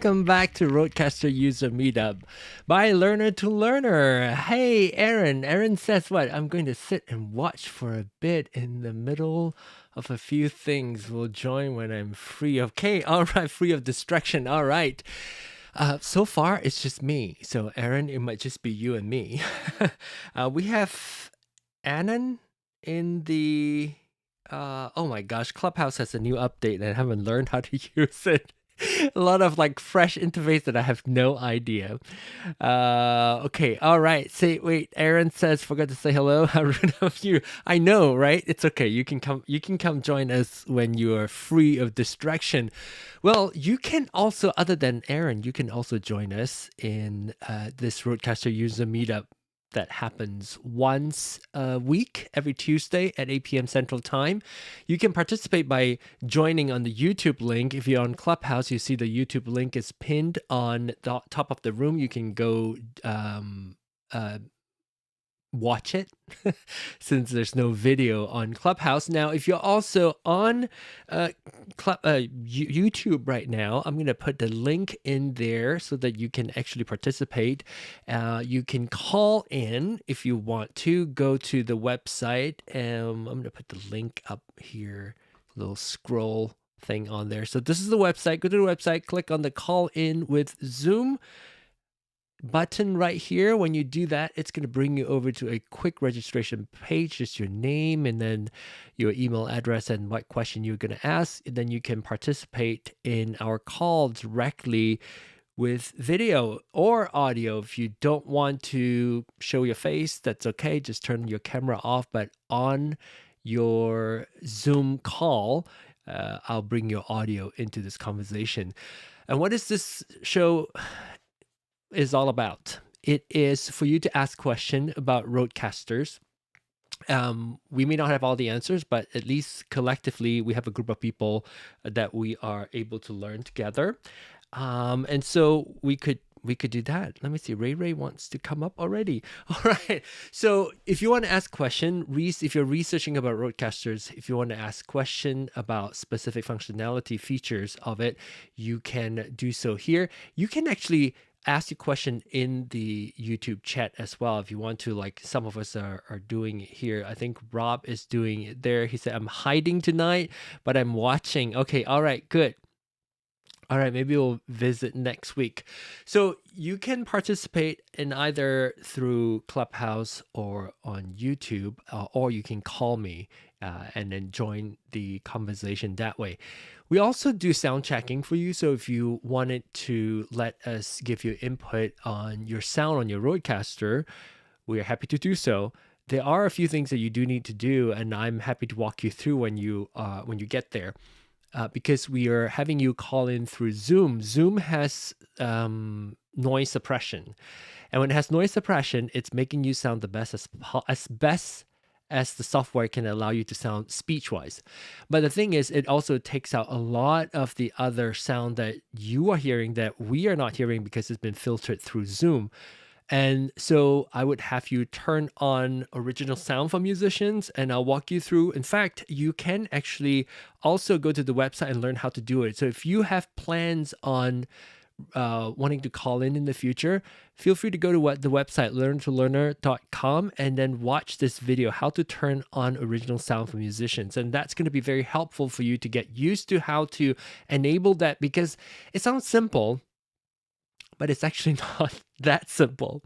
welcome back to RØDECaster User Meetup by Learner to Learner. Hey, Erin. Erin says what? I'm going to sit and watch for a bit in the middle of a few things. We'll join when I'm free. Okay, all right, free of distraction. All right. So far, it's just me. So, Erin, it might just be you and me. We have Annan in the... oh my gosh, Clubhouse has a new update and I haven't learned how to use it. A lot of like fresh interface that I have no idea. Okay, all right. Wait, Erin says forgot to say hello. How rude of you. I know, right? It's okay. You can come join us when you are free of distraction. Well, you can also, other than Erin, you can also join us in this RØDECaster user meetup that happens once a week, every Tuesday at 8 p.m. Central Time. You can participate by joining on the YouTube link. If you're on Clubhouse, you see the YouTube link is pinned on the top of the room. You can go watch it since there's no video on Clubhouse. Now, if you're also on YouTube right now, I'm going to put the link in there so that you can actually participate. You can call in if you want to. Go to the website. I'm going to put the link up here, little scroll thing on there. So this is the website. Go to the website, click on the call in with Zoom button right here. When you do that, it's going to bring you over to a quick registration page, just your name and then your email address and what question you're going to ask. And then you can participate in our call directly with video or audio. If you don't want to show your face, that's okay. Just turn your camera off. But on your Zoom call, I'll bring your audio into this conversation. And what is this show is all about? It is for you to ask questions about RØDECasters. We may not have all the answers, but at least collectively we have a group of people that we are able to learn together. And so we could do that. Let me see. Ray wants to come up already. All right. So if you want to ask question, if you're researching about RØDECasters, if you want to ask question about specific functionality features of it, you can do so here. You can actually ask your question in the YouTube chat as well if you want to, like some of us are doing it here. I think Rob is doing it there. He said, I'm hiding tonight, but I'm watching. Okay, all right, good. All right, maybe we'll visit next week. So you can participate in either through Clubhouse or on YouTube, or you can call me and then join the conversation that way. We also do sound checking for you. So if you wanted to let us give you input on your sound on your RØDECaster, we are happy to do so. There are a few things that you do need to do, and I'm happy to walk you through when you get there. Because we are having you call in through Zoom. Zoom has noise suppression. And when it has noise suppression, it's making you sound the best as the software can allow you to sound speech-wise. But the thing is, it also takes out a lot of the other sound that you are hearing that we are not hearing because it's been filtered through Zoom. And so I would have you turn on original sound for musicians, and I'll walk you through. In fact, you can actually also go to the website and learn how to do it. So if you have plans on wanting to call in the future, feel free to go to the website, learntolearner.com, and then watch this video, how to turn on original sound for musicians. And that's going to be very helpful for you to get used to how to enable that, because it sounds simple, but it's actually not that simple.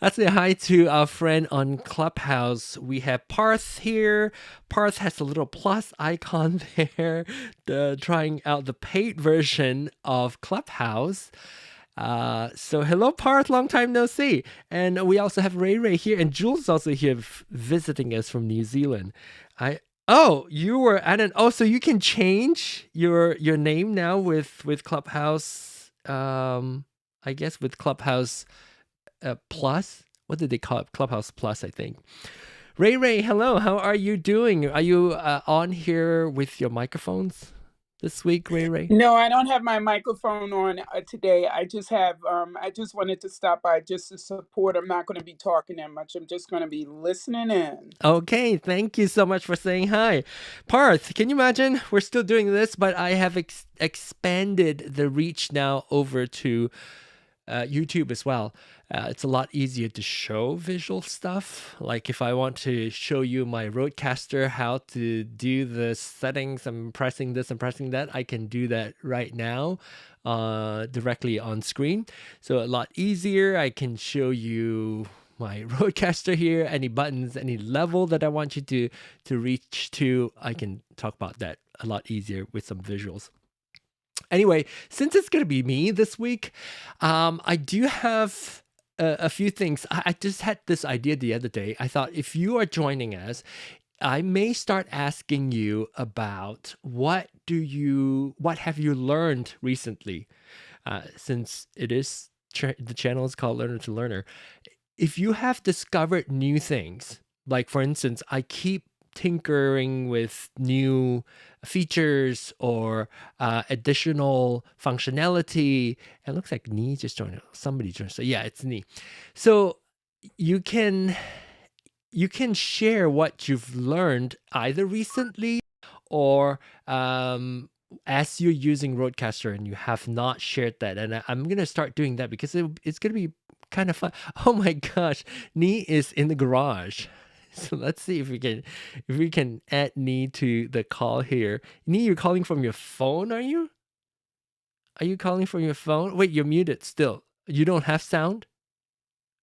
Let's say hi to our friend on Clubhouse. We have Parth here. Parth has a little plus icon there, trying out the paid version of Clubhouse. So hello, Parth, long time no see. And we also have Ray here, and Jules also here visiting us from New Zealand. Oh, you were Annan. Oh, so you can change your name now with Clubhouse. I guess with Clubhouse Plus. What did they call it? Clubhouse Plus, I think. Ray, hello. How are you doing? Are you on here with your microphones? this week, Ray Ray? No, I don't have my microphone on today. I just have, I just wanted to stop by just to support. I'm not going to be talking that much. I'm just going to be listening in. Okay, thank you so much for saying hi. Parth, can you imagine? We're still doing this, but I have expanded the reach now over to YouTube as well. It's a lot easier to show visual stuff. Like if I want to show you my RØDECaster, how to do the settings, I'm pressing this and pressing that, I can do that right now directly on screen. So a lot easier. I can show you my RØDECaster here, any buttons, any level that I want you to reach to. I can talk about that a lot easier with some visuals. Anyway, since it's going to be me this week, I do have a few things. I just had this idea the other day. I thought if you are joining us, I may start asking you about what have you learned recently, since it is the channel is called Learner to Learner. If you have discovered new things, like for instance, I keep tinkering with new features or additional functionality. It looks like Nee just joined. Somebody joined. So yeah, it's Nee. So you can share what you've learned either recently or as you're using RØDECaster and you have not shared that. And I'm gonna start doing that because it's gonna be kind of fun. Oh my gosh, Nee is in the garage. So let's see if we can add Nee to the call here. Nee, you're calling from your phone, are you? Are you calling from your phone? Wait, you're muted still. You don't have sound?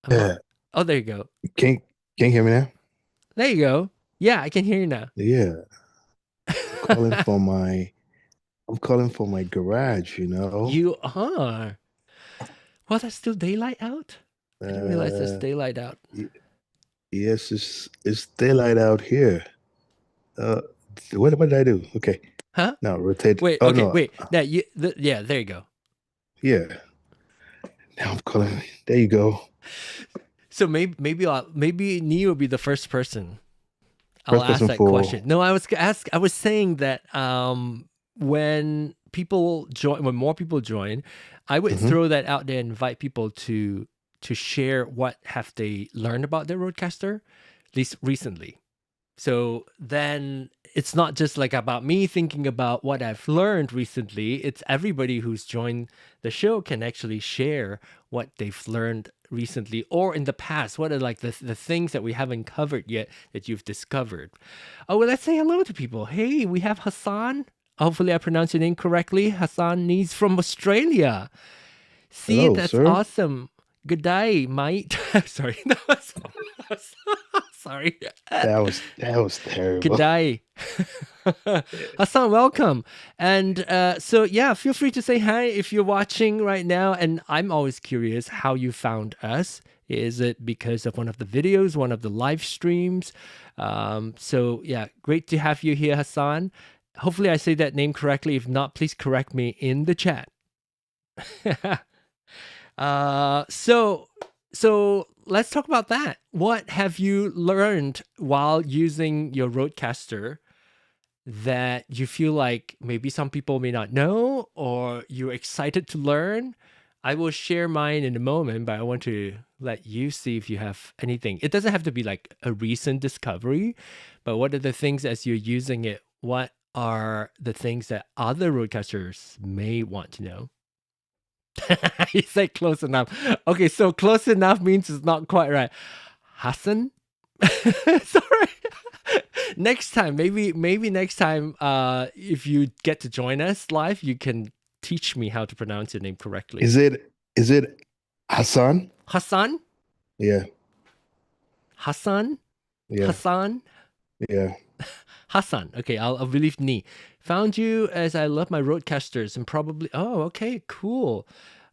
I'm not. Yeah. Oh, there you go. Can you hear me now? There you go. Yeah, I can hear you now. Yeah. I'm calling for my garage, you know. You are. Well, there's still daylight out? I didn't realize there's daylight out. Yes, it's daylight out here. What did I do? Okay. Huh? No, rotate. Wait, Oh okay, no. wait. Yeah, there you go. Yeah. Now I'm calling. There you go. So maybe Nee will be the first person. I'll First ask person that for question. No, I was saying that when more people join, I would throw that out there and invite people to share what have they learned about their RØDECaster, at least recently. So then it's not just like about me thinking about what I've learned recently. It's everybody who's joined the show can actually share what they've learned recently or in the past. What are like the things that we haven't covered yet that you've discovered? Oh, well, let's say hello to people. Hey, we have Hassan. Hopefully I pronounced your name correctly. Hassan Nees from Australia. See, hello, that's sir. awesome. Good day, mate. Sorry. No, sorry. That was terrible. Good day. Hassan, welcome. And so yeah, feel free to say hi if you're watching right now. And I'm always curious how you found us. Is it because of one of the videos, one of the live streams? So yeah, great to have you here, Hassan. Hopefully I say that name correctly. If not, please correct me in the chat. So let's talk about that. What have you learned while using your RØDECaster that you feel like maybe some people may not know or you're excited to learn? I will share mine in a moment, but I want to let you see if you have anything. It doesn't have to be like a recent discovery, but what are the things as you're using it? What are the things that other RØDECasters may want to know? He said close enough. Okay, so close enough means it's not quite right. Hassan? Sorry. Next time, maybe next time, if you get to join us live, you can teach me how to pronounce your name correctly. Is it Hassan? Hassan? Yeah. Hassan? Yeah. Hassan? Yeah. Hassan. Okay, I'll believe Nee. Found you as I love my RØDECasters and probably. Oh, okay, cool.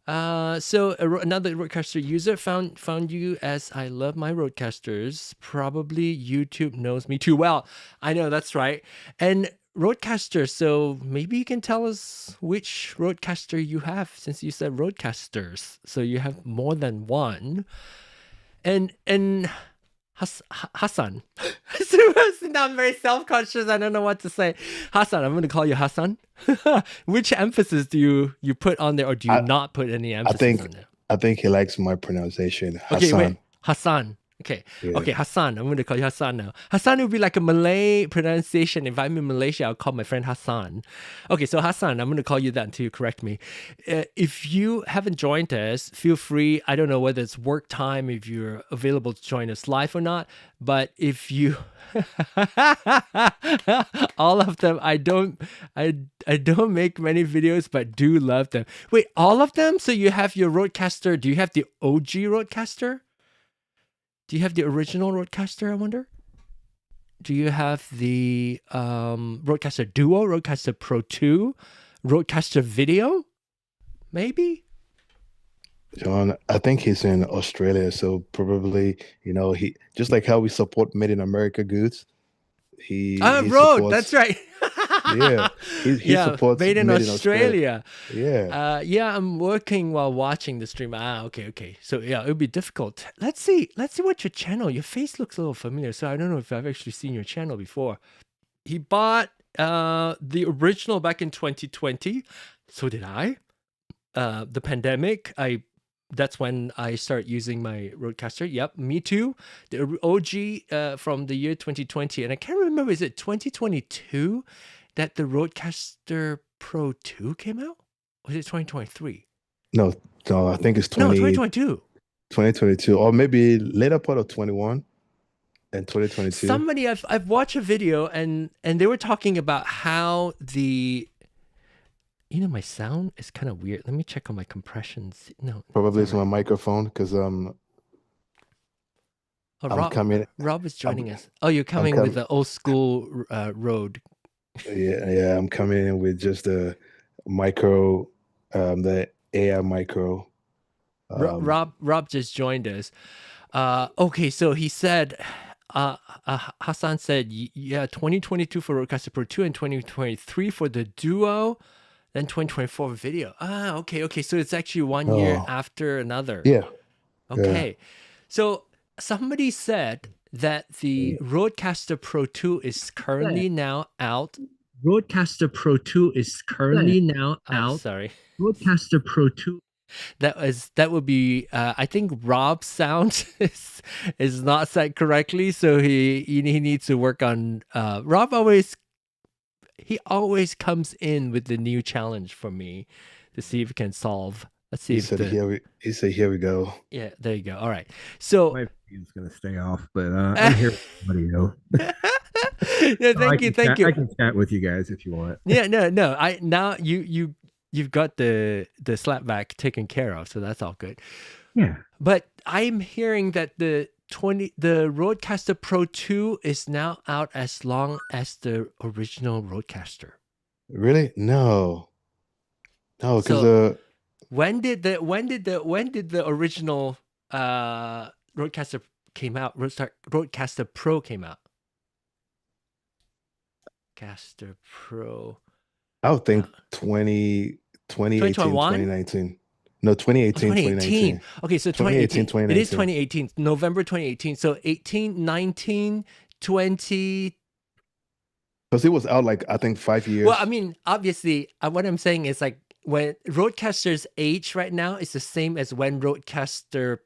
So another RØDECaster user found you as I love my RØDECasters. Probably YouTube knows me too well. I know, that's right. And RØDECaster, so maybe you can tell us which RØDECaster you have, since you said RØDECasters. So you have more than one. And Hassan. Now I'm very self-conscious. I don't know what to say. Hassan, I'm going to call you Hassan. Which emphasis do you put on there, or do you I not put any I emphasis think on there? I think he likes my pronunciation, Okay, wait. Hassan. Hassan. Okay. Yeah. Okay, Hassan. I'm going to call you Hassan now. Hassan would be like a Malay pronunciation. If I'm in Malaysia, I'll call my friend Hassan. Okay, so Hassan, I'm going to call you that until you correct me. If you haven't joined us, feel free. I don't know whether it's work time, if you're available to join us live or not. But if you, all of them, I don't make many videos, but do love them. Wait, all of them? So you have your RØDECaster. Do you have the OG RØDECaster? Do you have the original RØDECaster, I wonder? Do you have the RØDECaster Duo, RØDECaster Pro 2, RØDECaster Video? Maybe? John, I think he's in Australia, so probably, he just like how we support Made in America goods, he Rode, that's supports, right. yeah, he Yeah, supports made in Made in Australia. Australia. Yeah. Yeah, I'm working while watching the stream. Okay. So yeah, it would be difficult. Let's see what your channel. Your face looks a little familiar, so I don't know if I've actually seen your channel before. He bought the original back in 2020. So did I. The pandemic, that's when I start using my RØDECaster. Yep, me too. The OG from the year 2020, and I can't remember, is it 2022 that the RØDECaster Pro 2 came out? Or was it 2023? No, I think it's No, 2022. 2022, or maybe later part of 21 and 2022. Somebody, I've watched a video, and they were talking about how the, my sound is kind of weird. Let me check on my compressions. No, Probably it's my microphone because I'm coming. Rob is joining us. Oh, you're coming with the old school Rode. Yeah, I'm coming in with just the micro, the AI micro. Rob just joined us. Okay, so he said, Hassan said, yeah, 2022 for RØDECaster Pro 2 and 2023 for the Duo, then 2024 video. Okay. So it's actually 1 year after another. Yeah. Okay. Yeah. So somebody said that the RØDECaster Pro 2 is currently now out. RØDECaster Pro 2 is currently now out. Sorry. RØDECaster Pro 2. That would be I think Rob's sound is not set correctly, so he needs to work on Rob always comes in with the new challenge for me to see if he can solve. Let's see. He said here we go. Yeah, there you go. All right. So my feed's gonna stay off, but I'm here for audio. Yeah, thank you. I can chat with you guys if you want. Yeah, no. Now you've got the slapback taken care of, so that's all good. Yeah. But I'm hearing that the RØDECaster Pro 2 is now out as long as the original RØDECaster. Really? No, because when did the original RØDECaster came out? RØDECaster Pro came out. Caster Pro. I would think 2018, 2019. No, 2018, 2019. Okay, so 2018. It is 2018, November 2018. So 18, 19, 20. Because it was out like, I think 5 years. Well, I mean, obviously, what I'm saying is like when RØDECaster's age right now is the same as when RØDECaster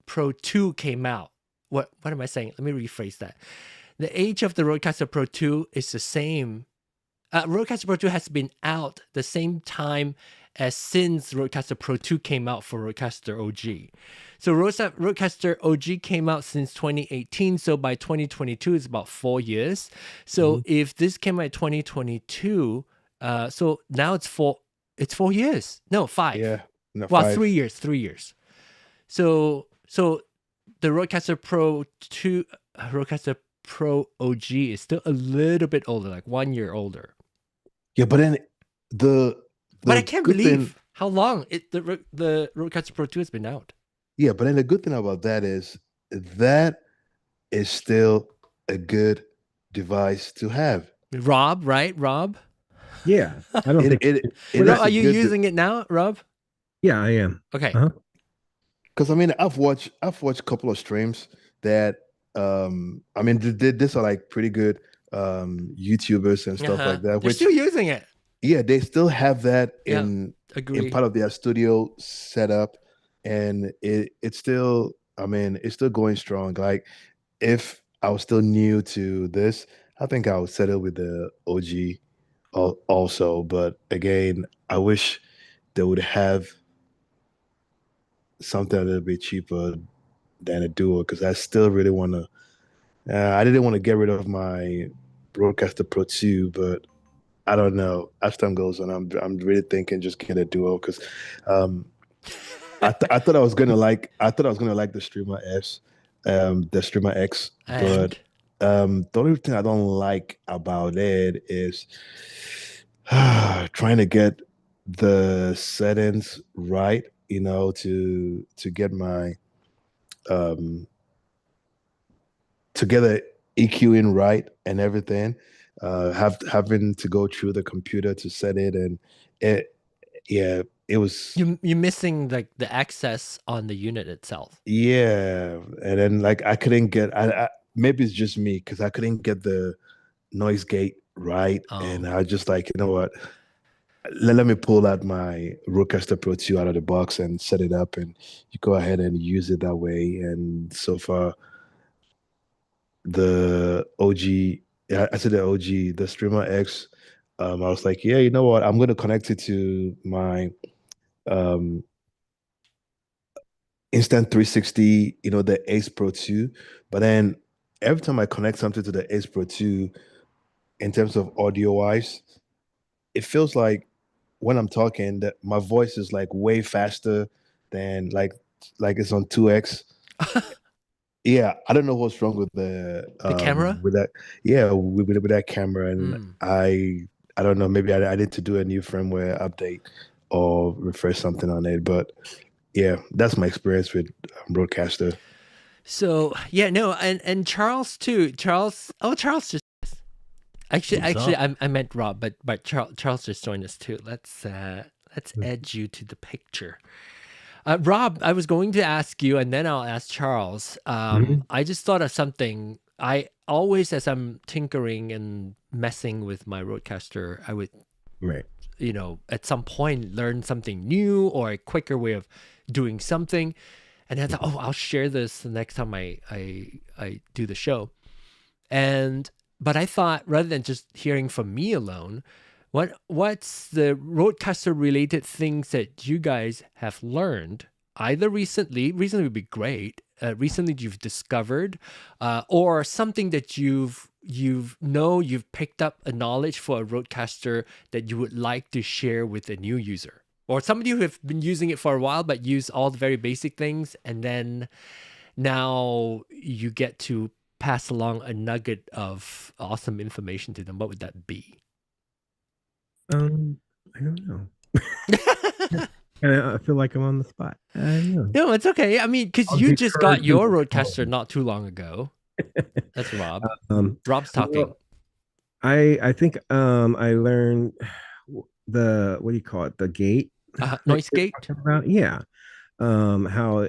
Pro 2 came out. What am I saying? Let me rephrase that. The age of the RØDECaster Pro 2 is the same. RØDECaster Pro 2 has been out the same time as since RØDECaster Pro 2 came out for RØDECaster OG. So RØDECaster OG came out since 2018. So by 2022, it's about 4 years. So if this came out 2022, so now it's 4 years. No, 5. Yeah. No, well, 5. 3 years. 3 years. So the RØDECaster Pro 2, RØDECaster Pro OG is still a little bit older, like 1 year older. Yeah, but then but I can't believe how long the RØDECaster Pro 2 has been out. Yeah, but then the good thing about that is still a good device to have. Rob, right? Rob? Yeah. I don't think are you using it now, Rob? Yeah, I am. Okay. Because I mean, I've watched a couple of streams that I mean, these are like pretty good YouTubers and stuff Uh-huh. like that, They're which still using it. yeah, they still have that Yeah. in Agree. part of their studio setup, and it's still, I mean, it's still going strong. Like if I was still new to this, I think I would settle with the OG also. But again, I wish they would have something a little bit cheaper than a duo because I still really want to. I didn't want to get rid of my Broadcaster Pro 2, but I don't know. As time goes on, I'm really thinking just get a duo because um, I thought I thought I was gonna like the Streamer X, but And the only thing I don't like about it is trying to get the settings right, you know, to get my um to get the EQ in right and everything. Having to go through the computer to set it, and it yeah, it was you're missing like the access on the unit itself. yeah, and then like I couldn't get I maybe it's just me because I couldn't get the noise gate right, and Oh. I was just like, you know what, let me pull out my RØDECaster Pro 2 out of the box and set it up, and you go ahead and use it that way. And so far, the OG, yeah, I said the OG, the Streamer X. I was like, yeah, you know what, I'm gonna connect it to my um Instant 360, you know, the Ace Pro 2. But then every time I connect something to the Ace Pro 2, in terms of audio wise, it feels like when I'm talking that my voice is like way faster than like it's on 2x. Yeah, I don't know what's wrong The camera? with that. Yeah, with that camera, and Mm. I don't know. Maybe I need to do a new firmware update or refresh something on it. But yeah, that's my experience with Broadcaster. So yeah, no, and Charles too. Charles just What's actually up? I meant Rob, but Charles just joined us too. Let's add you to the picture. Rob, I was going to ask you, and then I'll ask Charles. Mhm. I just thought of something. I always, as I'm tinkering and messing with my roadcaster, I would, Right. at some point learn something new or a quicker way of doing something. And I thought, oh, I'll share this the next time I do the show. But I thought rather than just hearing from me alone, what's the roadcaster related things that you guys have learned either recently would be great, recently you've discovered, or something that you've picked up a knowledge for a roadcaster that you would like to share with a new user, or somebody who have been using it for a while but use all the very basic things, and then now you get to pass along a nugget of awesome information to them. What would that be? I don't know. I feel like I'm on the spot. I don't know. No, it's okay. I mean, because I'll you just defer got to your my roadcaster colleagues. not too long ago. That's Rob. Um, Rob's talking. well, I think I learned the what do you call it? The gate that Noise you're gate. talking about. Yeah. How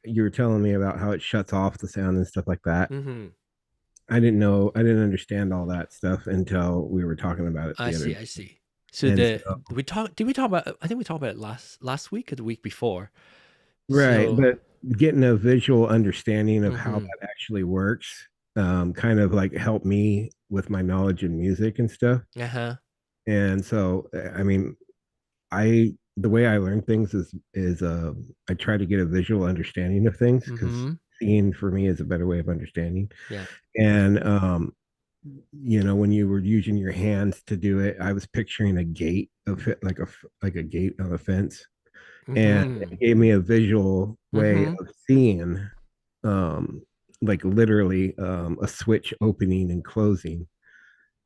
you were telling me about how it shuts off the sound and stuff like that. Mm-hmm. I didn't understand all that stuff until we were talking about it I the other see. day. I see. So And the so, did we talk about? I think we talked about it last week or the week before. right, So. but getting a visual understanding of how Mm-hmm. that actually works, kind of like helped me with my knowledge in music and stuff. Uh-huh. And so, I mean, I the way I learn things is I try to get a visual understanding of things because Mm-hmm. seeing for me is a better way of understanding. Yeah. And when you were using your hands to do it, I was picturing a gate of it, like a gate on a fence, and Mm-hmm. it gave me a visual way Mm-hmm. of seeing, um, like literally, a switch opening and closing,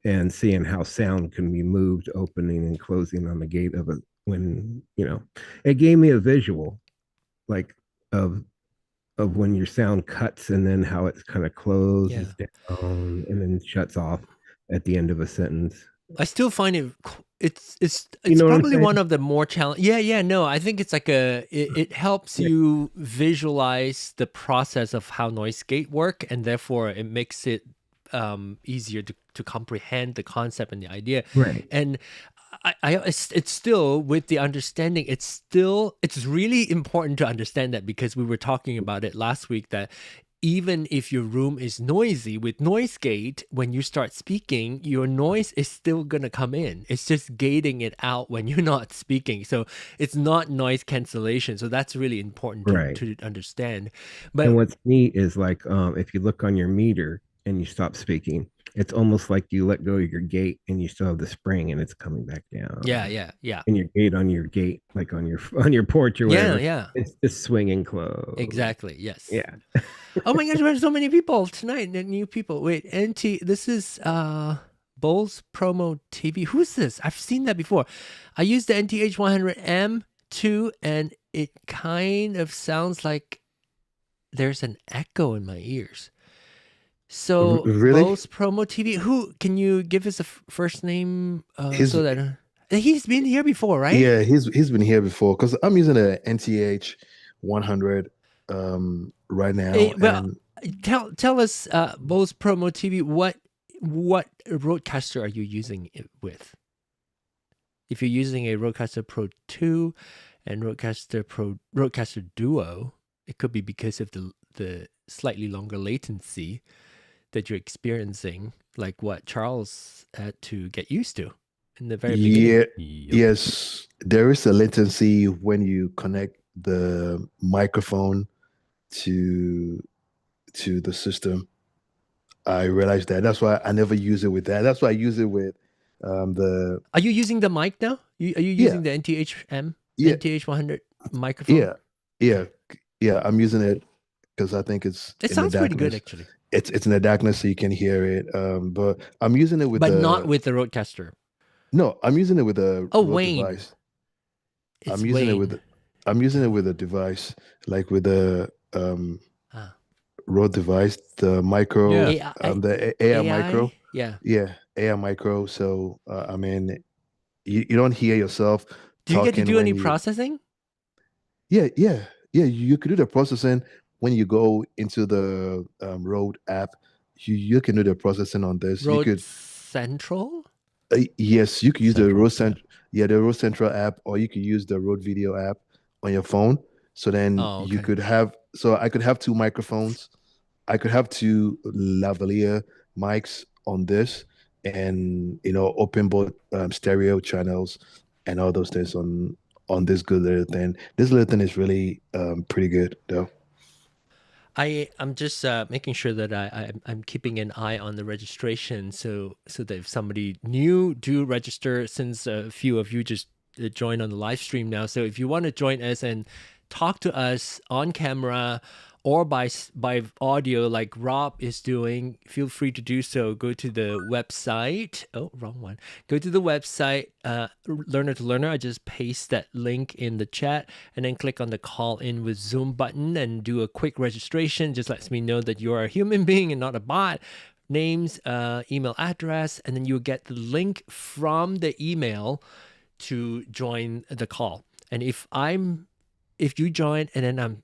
and seeing how sound can be moved, opening and closing on the gate of a when it gave me a visual like of when your sound cuts and then how it kind of Yeah. closes down and then shuts off at the end of a sentence. I still find it You know what I'm probably one saying? of the more challenging. Yeah. No, I think it's like it helps Yeah. you visualize the process of how noise gate work, and therefore it makes it easier to comprehend the concept and the idea. Right. And it's still with the understanding. It's really important to understand that, because we were talking about it last week, that even if your room is noisy with noise gate, when you start speaking, your noise is still going to come in. It's just gating it out when you're not speaking. So it's not noise cancellation. So that's really important Right. to understand. And But what's neat is like if you look on your meter and you stop speaking, it's almost like you let go of your gate and you still have the spring and it's coming back down. yeah. And your gate on your gate, like on your on your porch or whatever, Yeah, it's just swinging closed. exactly. Yes. Yeah. Oh my gosh, we have so many people tonight, new people. Wait, this is Bose Promo TV. Who's this? I've seen that before. I use the NTH100M too, and it kind of sounds like there's an echo in my ears. So Really? Bose Promo TV. Who can you give us a first name He's so that he's been here before, right? Yeah, he's been here before because I'm using a NTH 100 right now, Well, and tell us, Bose Promo TV, what RØDECaster are you using it with? If you're using a RØDECaster Pro 2 and RØDECaster Duo, it could be because of the slightly longer latency that you're experiencing, like what Charles had to get used to in the very beginning. yeah, Yep. yes, there is a latency when you connect the microphone to the system. I realized that. That's why I never use it with that. That's why I use it with the Are you using the mic now? Are you yeah, using the NTH yeah, NTH100 microphone? yeah, yeah. I'm using it because I think it's It in the sounds pretty good, darkness. actually, It's in the darkness, so you can hear it. But I'm using it with but not the with the RØDECaster. no. I'm using it with a Oh, Rode Wayne. device. It's I'm using it Wayne. with a device like with the Ah. Rode device, the micro, Yeah. the AI micro. Yeah. Yeah, AI micro. So I mean, you don't hear yourself Do you get to talking do any when you. processing? Yeah. You could do the processing when you go into the Rode app. You can do the processing on this. You Road could Central? yes, you could use the Central, Rode the Rode Central app, or you could use the Rode Video app on your phone. So then Oh, you okay. could have. So I could have two microphones. I could have two lavalier mics on this, and open both stereo channels and all those things on this good little thing. This little thing is really pretty good though. I'm just making sure that I'm keeping an eye on the registration, so that if somebody new do register, since a few of you just joined on the live stream now. So if you want to join us and talk to us on camera or by audio like Rob is doing, feel free to do so. Go to the website. Oh, wrong one. Go to the website, Learner to Learner. I just paste that link in the chat, and then click on the call in with Zoom button and do a quick registration. Just lets me know that you're a human being and not a bot. Names, email address, and then you'll get the link from the email to join the call. And if you join and then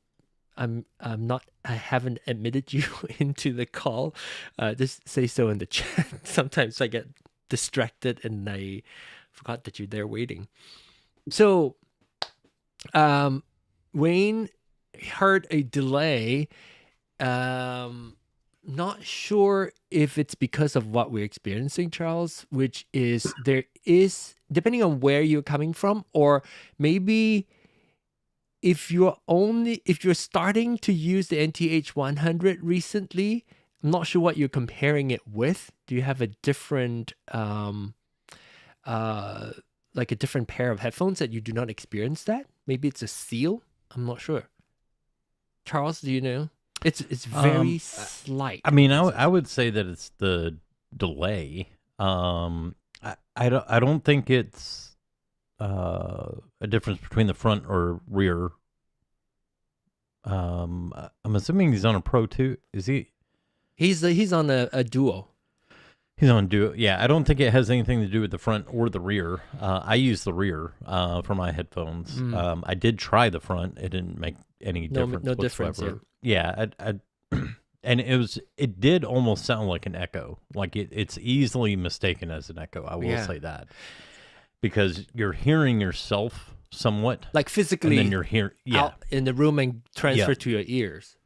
I haven't admitted you into the call, just say so in the chat. Sometimes I get distracted and I forgot that you're there waiting. So Wayne heard a delay. Not sure if it's because of what we're experiencing, Charles, which is there is, depending on where you're coming from, or maybe if you're starting to use the NTH100 recently, I'm not sure what you're comparing it with. Do you have a different like a different pair of headphones that you do not experience that? Maybe it's a seal. I'm not sure. Charles, do you know? It's very slight. I mean, I would say that it's the delay. I don't think it's a difference between the front or rear. I'm assuming he's on a Pro 2. Is he? He's on a Duo. He's on do it. Yeah, I don't think it has anything to do with the front or the rear. I use the rear for my headphones. I did try the front. It didn't make any difference no whatsoever. difference, yeah. And it did almost sound like an echo. Like it's easily mistaken as an echo. I will say that. Because you're hearing yourself somewhat. Like physically and then you're out in the room and transfer to your ears.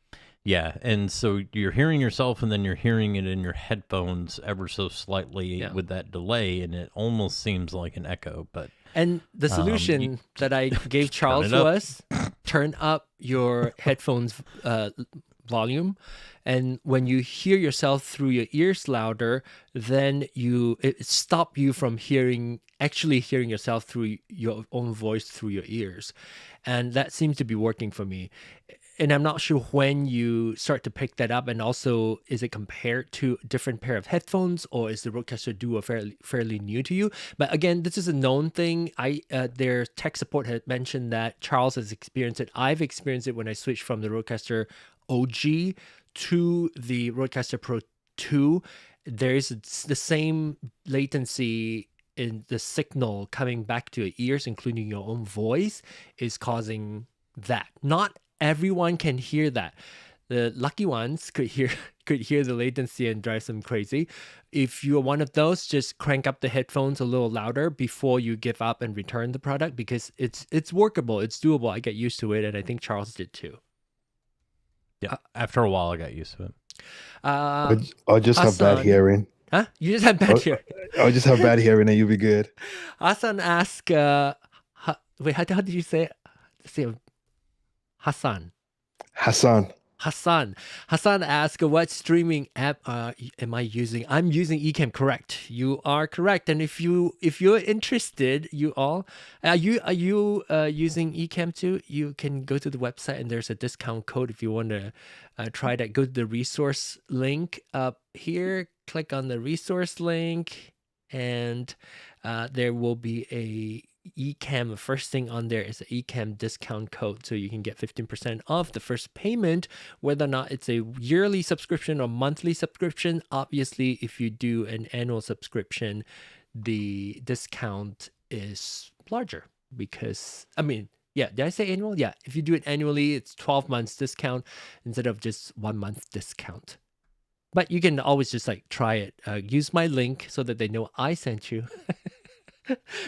Yeah, and so you're hearing yourself, and then you're hearing it in your headphones ever so slightly with that delay, and it almost seems like an echo. And the solution that I gave Charles was turn up your headphones volume, and when you hear yourself through your ears louder, then it stop you from actually hearing yourself through your own voice through your ears, and that seems to be working for me. And I'm not sure when you start to pick that up, and also is it compared to a different pair of headphones, or is the RØDECaster Duo fairly new to you? But again, this is a known thing. Their tech support had mentioned that Charles has experienced it. I've experienced it when I switched from the RØDECaster OG to the RØDECaster Pro 2. There's the same latency in the signal coming back to your ears, including your own voice, is causing that. Not everyone can hear that. The lucky ones could hear the latency and drive them crazy. If you're one of those, just crank up the headphones a little louder before you give up and return the product, because it's workable, it's doable. I get used to it, and I think Charles did too. Yeah, after a while, I got used to it. I'll just have bad hearing. Huh? You just have bad hearing? I'll just have bad hearing, and you'll be good. Hassan asked, wait, how did you say it? Say it. Hassan asked, what streaming app am I using? I'm using Ecamm. Correct. You are correct. And if you're interested, you all are you using Ecamm too? You can go to the website, and there's a discount code if you want to try that. Go to the resource link up here. Click on the resource link, and there will be a Ecamm. The first thing on there is an Ecamm discount code, so you can get 15% off the first payment, whether or not it's a yearly subscription or monthly subscription. Obviously, if you do an annual subscription, the discount is larger, because did I say annual? Yeah, if you do it annually, it's 12 months discount instead of just 1 month discount. But you can always just try it. Use my link so that they know I sent you.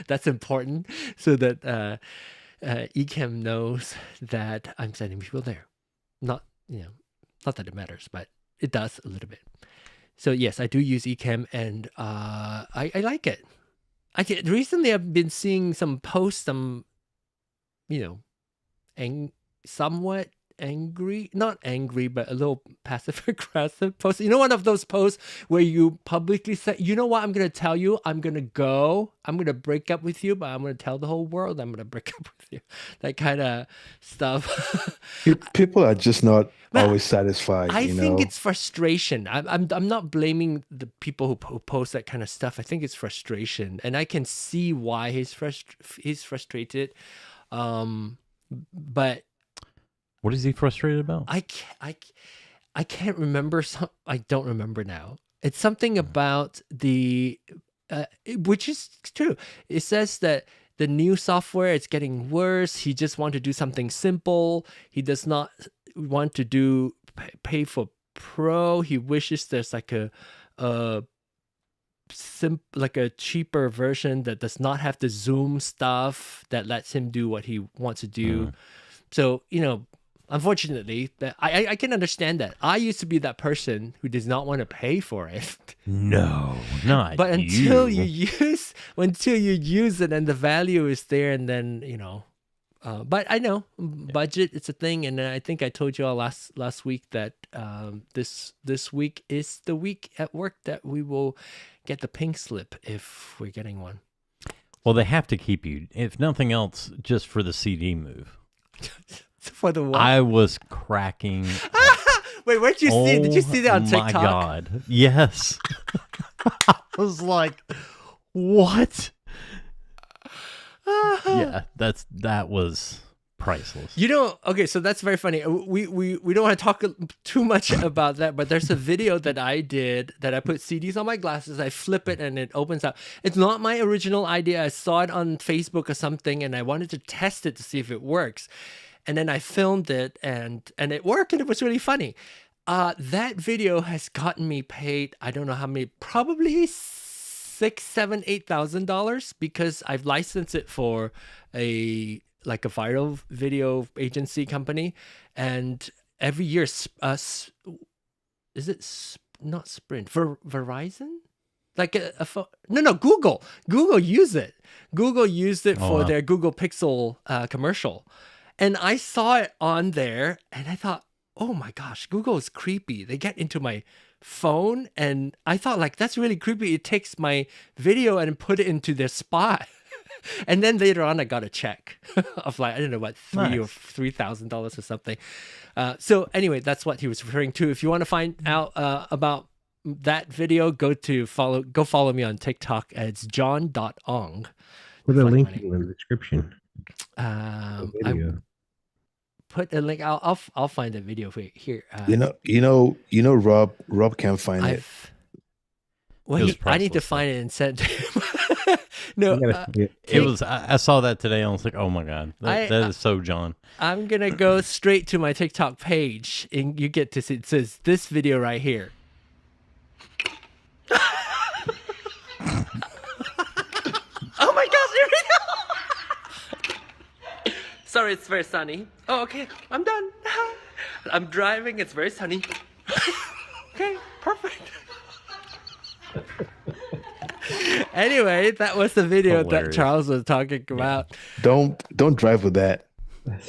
That's important, so that Ecamm knows that I'm sending people there. Not that it matters, but it does a little bit. So yes, I do use Ecamm, and I like it. Recently I've been seeing some posts, somewhat angry, not angry, but a little passive aggressive post. One of those posts where you publicly say, you know what, I'm going to tell you, I'm going to break up with you, but I'm going to tell the whole world I'm going to break up with you. That kind of stuff. People are just not always satisfied. I think it's frustration. I'm not blaming the people who post that kind of stuff. I think it's frustration, and I can see why he's frustrated. But what is he frustrated about? I can't remember. I don't remember now. It's something about which is true. It says that the new software is getting worse. He just wants to do something simple. He does not want to pay for Pro. He wishes there's like a cheaper version that does not have the Zoom stuff that lets him do what he wants to do. So unfortunately, that I can understand that. I used to be that person who does not want to pay for it. No, not but until you use it and the value is there, and then but I know budget, it's a thing, and I think I told you all last week that this week is the week at work that we will get the pink slip if we're getting one. Well, they have to keep you, if nothing else, just for the CD move. For the what? I was cracking. Wait, where'd you see? Did you see that on TikTok? Oh my God! Yes. I was like, what? Yeah, that was priceless. You know, okay, so that's very funny. We don't want to talk too much about that, but there's a video that I did that I put CDs on my glasses. I flip it and it opens up. It's not my original idea. I saw it on Facebook or something, and I wanted to test it to see if it works. And then I filmed it, and it worked, and it was really funny. That video has gotten me paid, I don't know how many, probably $6,000, $7,000, $8,000, because I've licensed it for a viral video agency company, and every year, is it not Sprint for Verizon? Like no, Google used it. Google used it for their Google Pixel commercial, and I saw it on there, and I thought, oh my gosh, Google is creepy. They get into my phone, and I thought, like, that's really creepy. It takes my video and put it into their spot. And then later on, I got a check of like, I don't know what, $3,000 or something. So anyway, that's what he was referring to. If you want to find out about that video, go follow me on TikTok. It's john.ong. Put a link in the description. I put a link. I'll find the video for here. Rob can't find it. Well, I need to find it and send it to him. No, it was. I saw that today. I was like, "Oh my god, that is so John." I'm gonna go straight to my TikTok page, and you get to see. It says this video right here. Oh my gosh! Here we go. Sorry, it's very sunny. Oh, okay, I'm done. I'm driving. It's very sunny. Okay, perfect. Anyway, that was the video that Charles was talking about. Don't drive with that.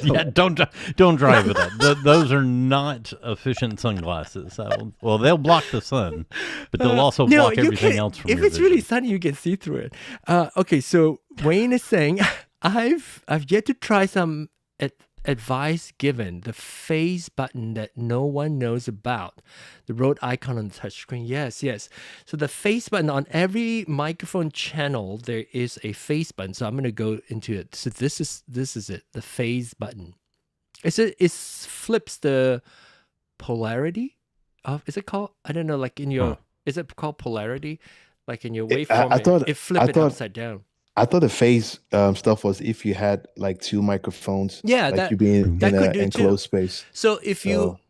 Yeah, don't drive with that. Those are not efficient sunglasses. Well, they'll block the sun, but they'll also block everything else from if your it's vision. really sunny, you can see through it. Okay, so Wayne is saying, I've yet to try some advice given, the phase button that no one knows about, the Rode icon on the touchscreen. Yes. So the phase button on every microphone channel, there is a phase button. So I'm going to go into it. So this is it, the phase button. It flips the polarity of, is it called? I don't know, like in your, is it called polarity? Like in your waveform, it flips it upside down. I thought the phase stuff was if you had like two microphones. Yeah, like you being in an enclosed space. So if you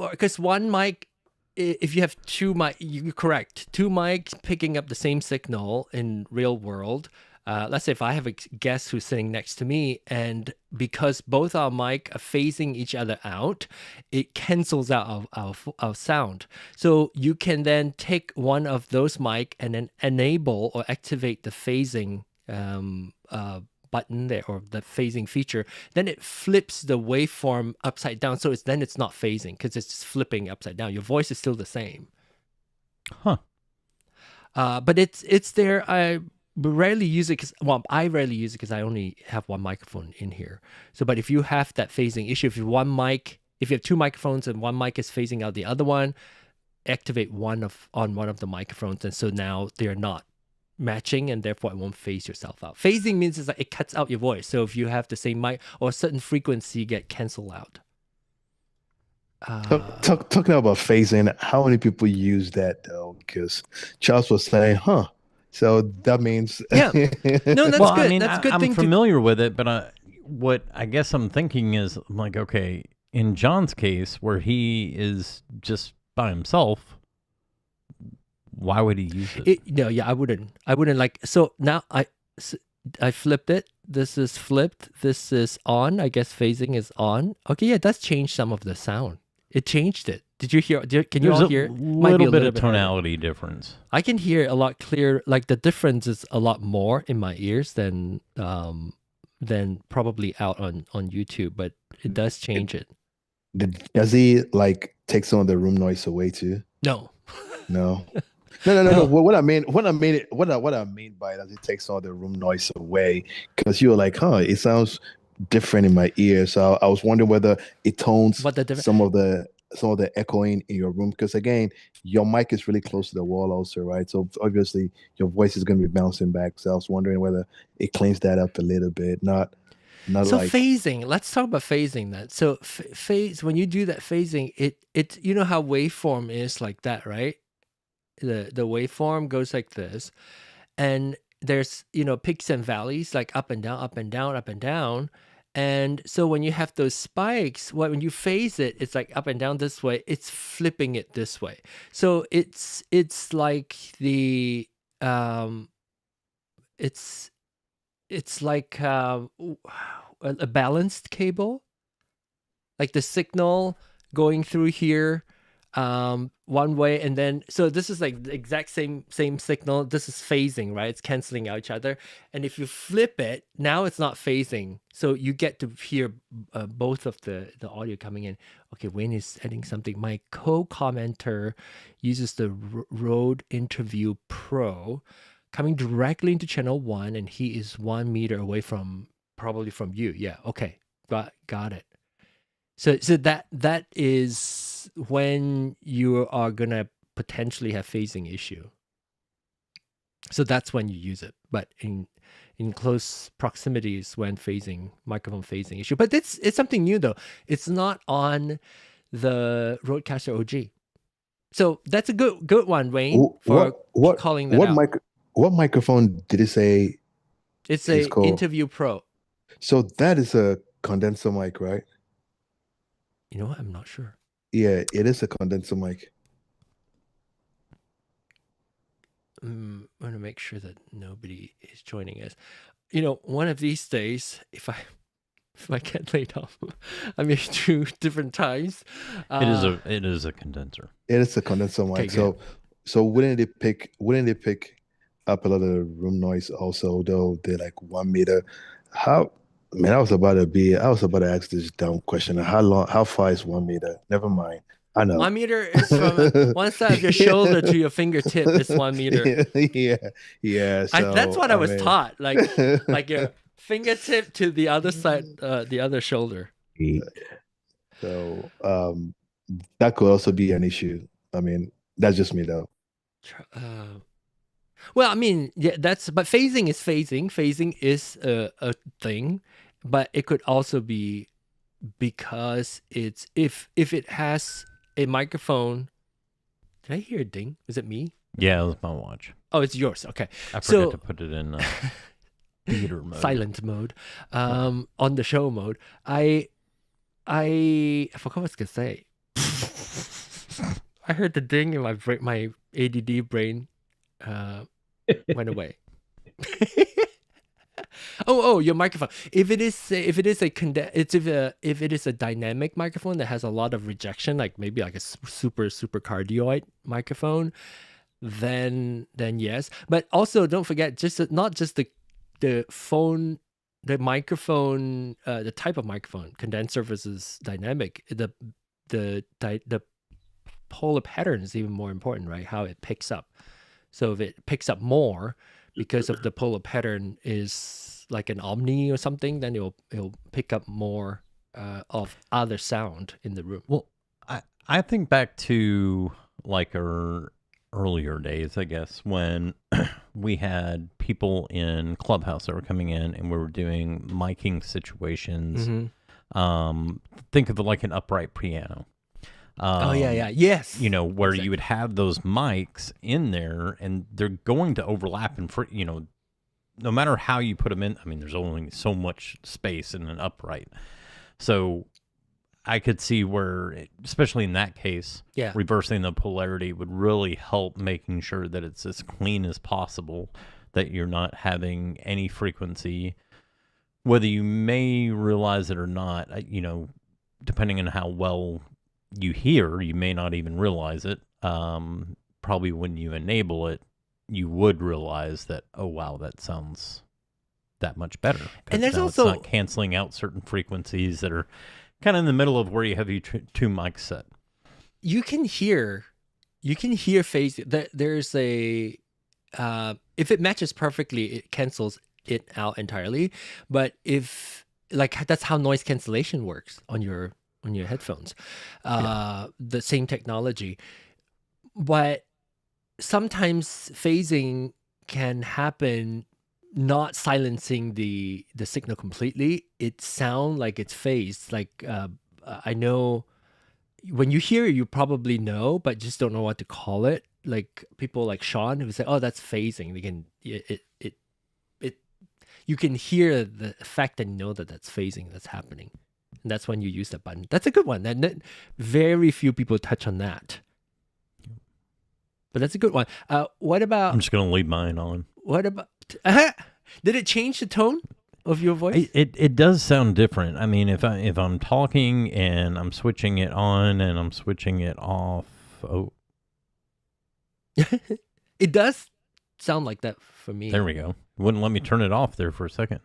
are, because one mic, if you have two mic, you're correct. Two mics picking up the same signal in real world. Let's say if I have a guest who's sitting next to me, and because both our mic are phasing each other out, it cancels out our sound. So you can then take one of those mic and then enable or activate the phasing button there, or the phasing feature. Then it flips the waveform upside down. So it's not phasing because it's just flipping upside down. Your voice is still the same. But it's there. I rarely use it I rarely use it because I only have one microphone in here. So, but if you have that phasing issue, if you have two microphones and one mic is phasing out the other one, activate on one of the microphones, and so now they're not matching, and therefore it won't phase yourself out. Phasing means it's like it cuts out your voice. So if you have the same mic or a certain frequency, get canceled out. Talking about phasing, how many people use that though? Because Charles was saying, so that means no, that's good. I mean, that's a good I'm thing familiar with it, but what I guess I'm thinking is, I'm like, okay, in John's case where he is just by himself, why would he use it? I wouldn't like. So now I flipped it. This is flipped. This is on. I guess phasing is on. Okay, yeah, that's changed some of the sound. It changed it. Did you hear? Can you all hear? Might be a little bit of tonality difference. I can hear a lot clearer. Like the difference is a lot more in my ears than probably out on YouTube. But it does change it. Does he like take some of the room noise away too? No. No. No. What I mean by it is it takes all the room noise away, because you were like, it sounds different in my ear. So I was wondering whether it tones some of the echoing in your room, because again, your mic is really close to the wall also, right? So obviously your voice is going to be bouncing back. So I was wondering whether it cleans that up a little bit. not So like phasing, let's talk about phasing then. So phase, when you do that phasing, it you know how waveform is like that, right? The waveform goes like this, and there's, you know, peaks and valleys, like up and down, up and down, up and down. And so when you have those spikes, when you phase it, it's like up and down this way, it's flipping it this way. So it's like the it's like a balanced cable, like the signal going through here one way, and then so this is like the exact same signal. This is phasing, right? It's canceling out each other. And if you flip it, now it's not phasing, so you get to hear both of the audio coming in. Okay, Wayne is adding something. My co-commenter uses the Rode Interview Pro coming directly into channel 1, and he is 1 meter away from, probably from you. Yeah, okay, got it. So that is when you are gonna potentially have phasing issue. So that's when you use it. But in close proximity is when microphone phasing issue. But it's something new though. It's not on the RØDECaster OG. So that's a good one, Wayne, for calling that out. What microphone did it say? It's a Interview Pro. So that is a condenser mic, right? You know what? I'm not sure. Yeah, it is a condenser mic. I'm going to make sure that nobody is joining us. You know, one of these days, if I get laid off, I may do different times. It is a condenser. It is a condenser mic. Okay, so wouldn't it pick up a lot of room noise also, though they're like 1 meter? Man, I was about to ask this dumb question. How far is 1 meter? Never mind. I know. 1 meter is from one side of your shoulder to your fingertip is 1 meter. Yeah. So, that's what I was taught. Like your fingertip to the other side, the other shoulder. So that could also be an issue. I mean, that's just me though. Well, I mean, yeah, but phasing is phasing. Phasing is a thing, but it could also be because it's if it has a microphone. Did I hear a ding? Was it me? Yeah, it was my watch. Oh, it's yours. Okay. I forgot to put it in theater mode. Silent mode. On the show mode. I forgot what I was gonna say. I heard the ding in my ADD brain went away. Oh, your microphone. If it is a dynamic microphone that has a lot of rejection, like maybe like a super cardioid microphone, then yes. But also don't forget, not just the phone, the microphone, the type of microphone, condenser versus dynamic. The polar pattern is even more important, right? How it picks up. So if it picks up more because of the polar pattern is like an omni or something, then it'll pick up more of other sound in the room. Well, I think back to like our earlier days, I guess, when we had people in Clubhouse that were coming in and we were doing miking situations. Mm-hmm. Think of it like an upright piano. Yes. You know, where you would have those mics in there and they're going to overlap and no matter how you put them in, I mean, there's only so much space in an upright. So I could see where, especially in that case, reversing the polarity would really help making sure that it's as clean as possible, that you're not having any frequency, whether you may realize it or not, you know, depending on how well you hear, you may not even realize it. Probably when you enable it, you would realize that, oh, wow, that sounds that much better. And there's also it's not canceling out certain frequencies that are kind of in the middle of where you have your two mics set. You can hear phase. There's a if it matches perfectly, it cancels it out entirely. But if that's how noise cancellation works on your headphones, the same technology. But sometimes phasing can happen not silencing the signal completely, it sound like it's phased. Like I know when you hear it, you probably know, but just don't know what to call it. Like people like Sean who say, "Oh, that's phasing." They can it you can hear the effect and know that that's phasing that's happening. And that's when you use that button. That's a good one. Very few people touch on that. But that's a good one. What about? I'm just gonna leave mine on. What about? Did it change the tone of your voice? It does sound different. I mean, if I'm talking and I'm switching it on and I'm switching it off, it does sound like that for me. There we go. Wouldn't let me turn it off there for a second.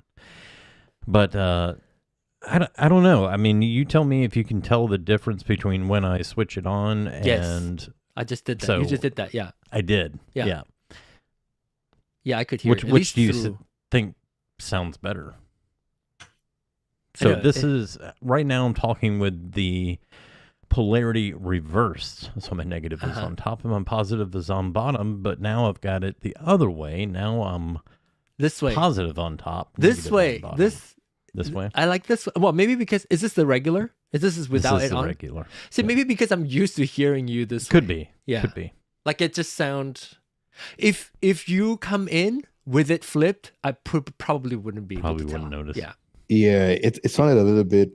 But I don't know. I mean, you tell me if you can tell the difference between when I switch it on and... Yes, I just did that. So you just did that, yeah. I did, yeah. Yeah, I could hear it. Which do you think sounds better? So this is... Right now I'm talking with the polarity reversed. So my negative is on top and my positive is on bottom, but now I've got it the other way. Now I'm this way. Positive on top. This way. This way? I like this. Well, maybe because... Is this the regular? This is without this is it on? Regular. See, maybe because I'm used to hearing you this Could way. Be. Yeah. Could be. Like it just sound... If you come in with it flipped, I probably wouldn't be able to tell. Wouldn't notice. Yeah. Yeah, it sounded a little bit,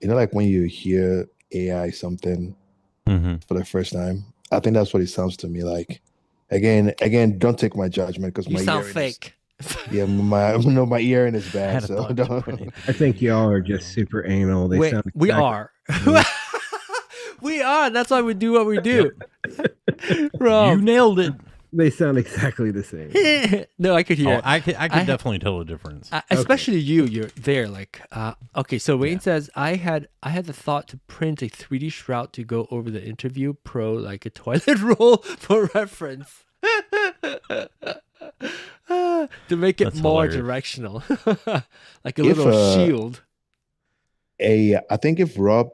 like when you hear AI something for the first time. I think that's what it sounds to me like. Again, don't take my judgment because my sound fake. My earring is bad. So I think y'all are just super anal. We are. We are. That's why we do what we do. Rob, you nailed it. They sound exactly the same. No, I could hear it. I could definitely tell the difference. Especially you're there. Like, okay. So Wayne says, I had the thought to print a 3D shroud to go over the interview pro like a toilet roll for reference. To make it That's more hilarious. directional, like a little shield. I think if Rob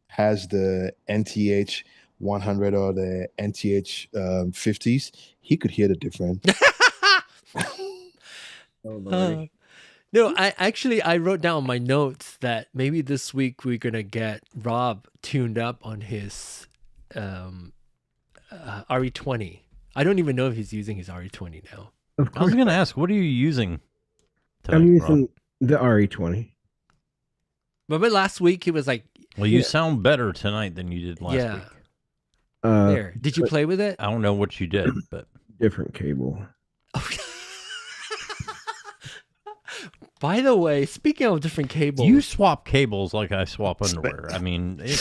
has the NTH 100 or the NTH 50s, he could hear the difference. No, I wrote down my notes that maybe this week we're gonna get Rob tuned up on his RE20. I don't even know if he's using his RE20 now. Of course. I was going to ask, what are you using tonight, I'm using Rob? the RE20. Remember last week he was like... Well, you sound better tonight than you did last week. There. Did you play with it? I don't know what you did, but... Different cable. By the way, speaking of different cables... You swap cables like I swap underwear. I mean... He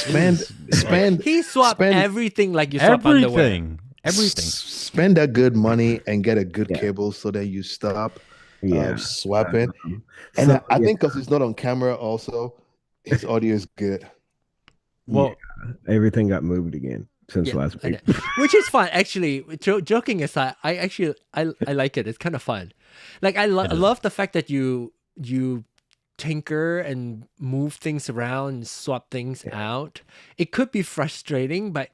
swapped everything like you swap underwear. Everything. Spend that good money and get a good cable so that you stop swapping. And I think because it's not on camera also, his audio is good. Well, everything got moved again since last week. Which is fun. Actually, joking aside, I like it. It's kind of fun. Like I love the fact that you tinker and move things around and swap things out. It could be frustrating, but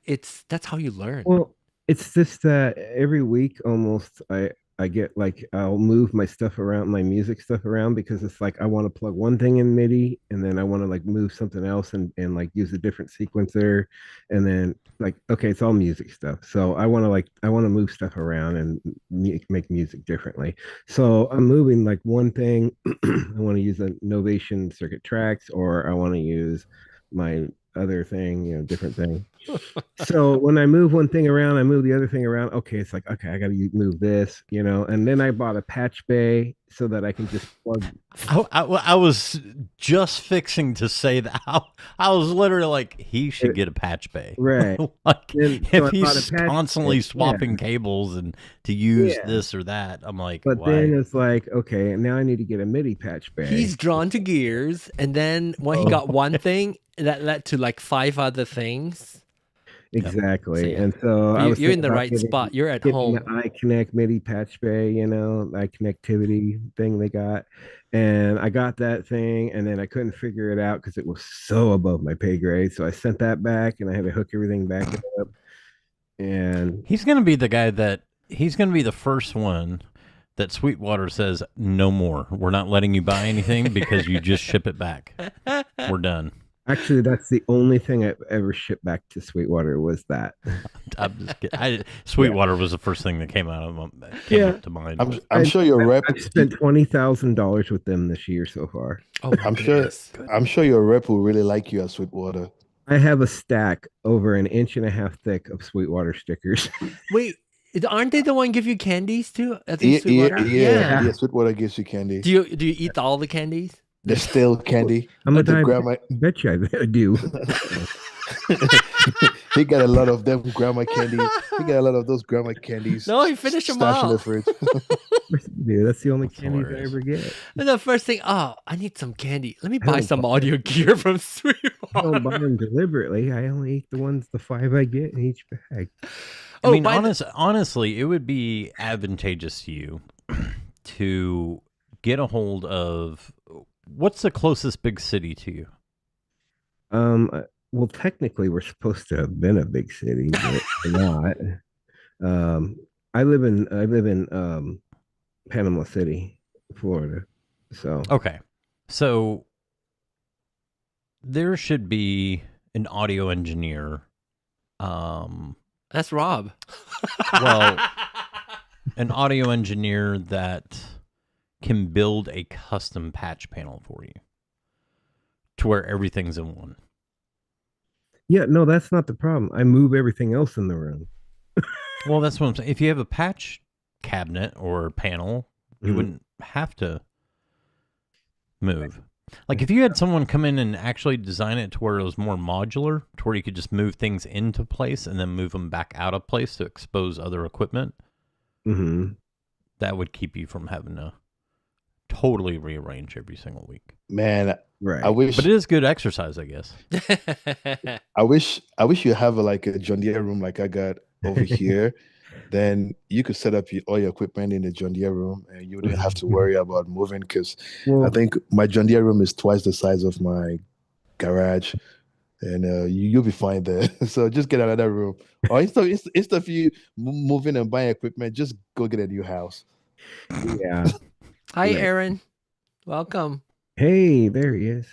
that's how you learn. Well, it's just that every week almost I get like I'll move my stuff around, my music stuff around, because it's like I want to plug one thing in MIDI and then I want to like move something else and like use a different sequencer, and then like okay, it's all music stuff. So I want to move stuff around and make music differently. So I'm moving like one thing. I want to use a Novation Circuit Tracks, or I want to use my other thing, different thing. So when I move one thing around, I move the other thing around. Okay, it's like, okay, I got to move this, and then I bought a patch bay so that I can just plug. I was just fixing to say that. I was literally like, he should get a patch bay. Right. Like, if he's constantly swapping cables and to use this or that, I'm like, but why? Then it's like, okay, now I need to get a MIDI patch bay. He's drawn to gears, and then when he got one thing, that led to like 5 other things. Exactly. So, and so you're in the right spot. You're at home. The iConnect MIDI patch bay, iConnectivity thing they got. And I got that thing, and then I couldn't figure it out because it was so above my pay grade. So I sent that back, and I had to hook everything back up. And he's going to be the guy he's going to be the first one that Sweetwater says no more. We're not letting you buy anything because you just ship it back. We're done. Actually, that's the only thing I've ever shipped back to Sweetwater was that. I'm just kidding. Sweetwater was the first thing that came up to mind. I'm sure your rep. I've spent $20,000 with them this year so far. Oh, my I'm sure. goodness. I'm sure your rep will really like you at Sweetwater. I have a stack over 1.5 inches thick of Sweetwater stickers. Wait, aren't they the one give you candies too? I think Sweetwater. Yeah. Sweetwater gives you candy. Do you eat all the candies? There's still candy. I'm a The grandma. bet you I do. He got a lot of them grandma candies. He got a lot of those grandma candies. No, he finished them stashed in all. the fridge. Dude, that's the only That's candies hilarious. I ever get. And the first thing, I need some candy. Let me I buy don't some buy audio gear from I don't buy Sweetwater. them deliberately. I only eat the 5 I get in each bag. I mean, by the- honestly, it would be advantageous to you to get a hold of what's the closest big city to you? Well, technically, we're supposed to have been a big city, but we're not. I live in Panama City, Florida. So Okay. So there should be an audio engineer. That's Rob. Well, an audio engineer that can build a custom patch panel for you to where everything's in one. yeah, no, that's not the problem. I move everything else in the room. Well, that's what I'm saying. If you have a patch cabinet or panel, you Mhm. wouldn't have to move. Like if you had someone come in and actually design it to where it was more modular, to where you could just move things into place and then move them back out of place to expose other equipment, Mm-hmm. that would keep you from having to totally rearrange every single week. Man, Right. I wish. But it is good exercise, I guess. I wish you have like a John Deere room like I got over here. Then you could set up all your equipment in the John Deere room, and you wouldn't have to worry about moving. Because Well, I think my John Deere room is twice the size of my garage, and you'll be fine there. So just get another room, or instead of you moving and buying equipment, just go get a new house. yeah. Hi, Right. Erin. Welcome. Hey, there he is.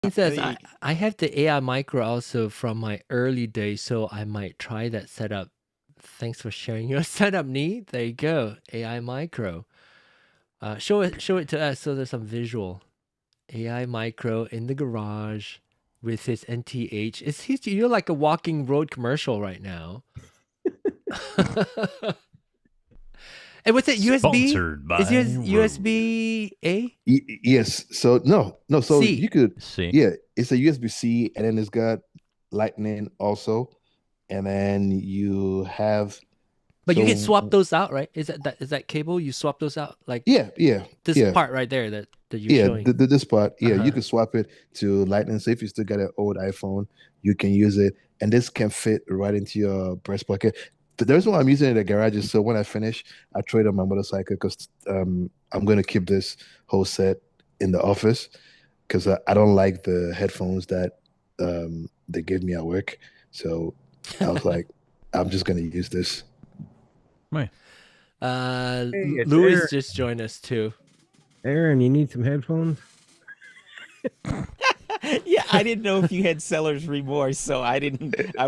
He says, Hey. I have the AI micro also from my early days, so I might try that setup. Thanks for sharing your setup, Nee. There you go. AI micro. Show it to us so there's some visual. AI micro in the garage with his NTH. You're like a walking road commercial right now. And what's it? USB? Sponsored by Is yours Rode. USB A? Yes. So no. So C. you could. See, Yeah, it's a USB-C, and then it's got Lightning also, and then you have. But you can so- swap those out, right? Is that cable? You swap those out, like Yeah, this yeah. part right there that you're Yeah, showing. this part. Yeah, Uh-huh. you can swap it to Lightning. So if you still got an old iPhone, you can use it, and this can fit right into your breast pocket. The reason why I'm using it in the garage is so when I finish, I throw it on my motorcycle because I'm going to keep this whole set in the office because I don't like the headphones that they give me at work. So I was like, I'm just going to use this. right. it's Louis Erin. just joined us too. Aaron, you need some headphones? Yeah, I didn't know if you had seller's remorse, so I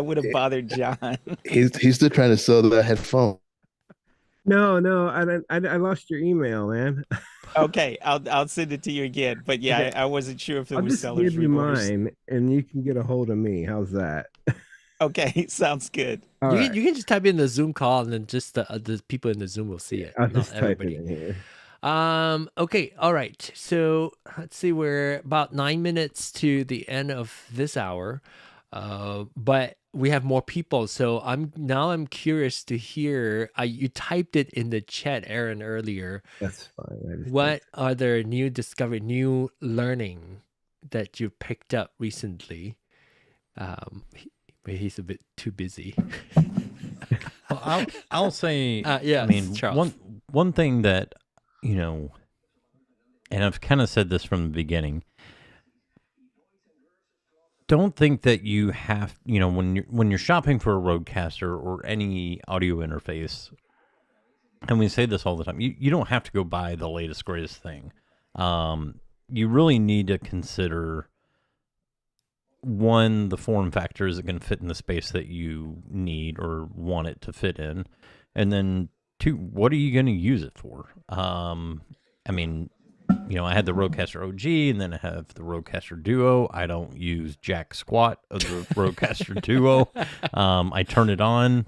would have bothered John. He's still trying to sell that headphone. No, I lost your email, man. Okay, I'll send it to you again. But yeah, Okay. I wasn't sure if it I'll was just seller's give you remorse. mine, and you can get a hold of me. How's that? Okay, sounds good. All You right. can just type in the Zoom call and then just the people in the Zoom will see it. I'll Not just type everybody. it in here. Okay, all right. So let's see, we're about 9 minutes to the end of this hour. But we have more people. So I'm curious to hear, you typed it in the chat, Erin, earlier. That's fine. I just What are there new discovery, new learning that you picked up recently? But he's a bit too busy. Well, I'll say, yeah, I mean, Charles. one thing that, and I've kind of said this from the beginning. Don't think that you have, when you're shopping for a RØDECaster or any audio interface, and we say this all the time, you don't have to go buy the latest, greatest thing. You really need to consider, one, the form factor, is it going to fit in the space that you need or want it to fit in? And then two, what are you going to use it for? I mean, I had the RØDECaster OG, and then I have the RØDECaster Duo. I don't use jack squat of the RØDECaster Duo. I turn it on.